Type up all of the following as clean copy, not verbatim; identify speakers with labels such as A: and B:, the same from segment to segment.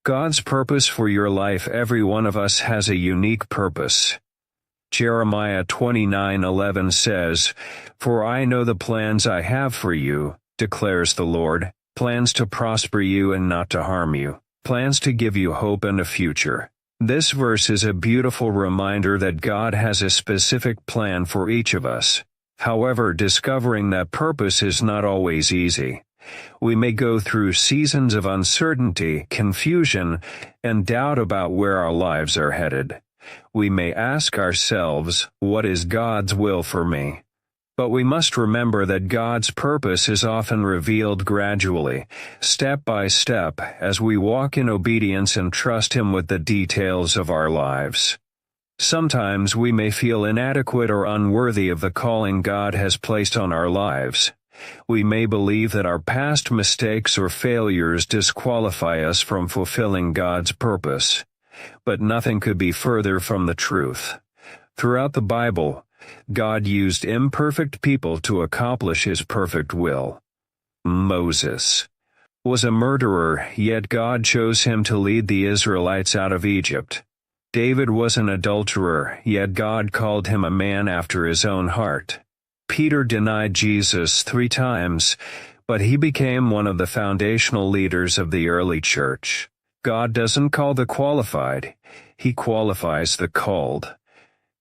A: God's purpose for your life. Every one of us has a unique purpose. Jeremiah 29:11 says, "For I know the plans I have for you, declares the Lord, plans to prosper you and not to harm you, plans to give you hope and a future." This verse is a beautiful reminder that God has a specific plan for each of us. However, discovering that purpose is not always easy. We may go through seasons of uncertainty, confusion, and doubt about where our lives are headed. We may ask ourselves, what is God's will for me? But we must remember that God's purpose is often revealed gradually, step by step, as we walk in obedience and trust Him with the details of our lives. Sometimes we may feel inadequate or unworthy of the calling God has placed on our lives. We may believe that our past mistakes or failures disqualify us from fulfilling God's purpose. But nothing could be further from the truth. Throughout the Bible, God used imperfect people to accomplish His perfect will. Moses was a murderer, yet God chose him to lead the Israelites out of Egypt. David was an adulterer, yet God called him a man after His own heart. Peter denied Jesus 3 times, but he became one of the foundational leaders of the early church. God doesn't call the qualified, He qualifies the called.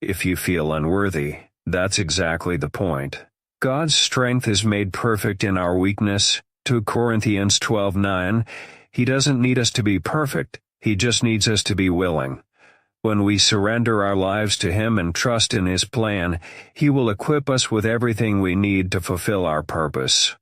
A: If you feel unworthy, that's exactly the point. God's strength is made perfect in our weakness. 2 Corinthians 12:9. He doesn't need us to be perfect, He just needs us to be willing. When we surrender our lives to Him and trust in His plan, He will equip us with everything we need to fulfill our purpose.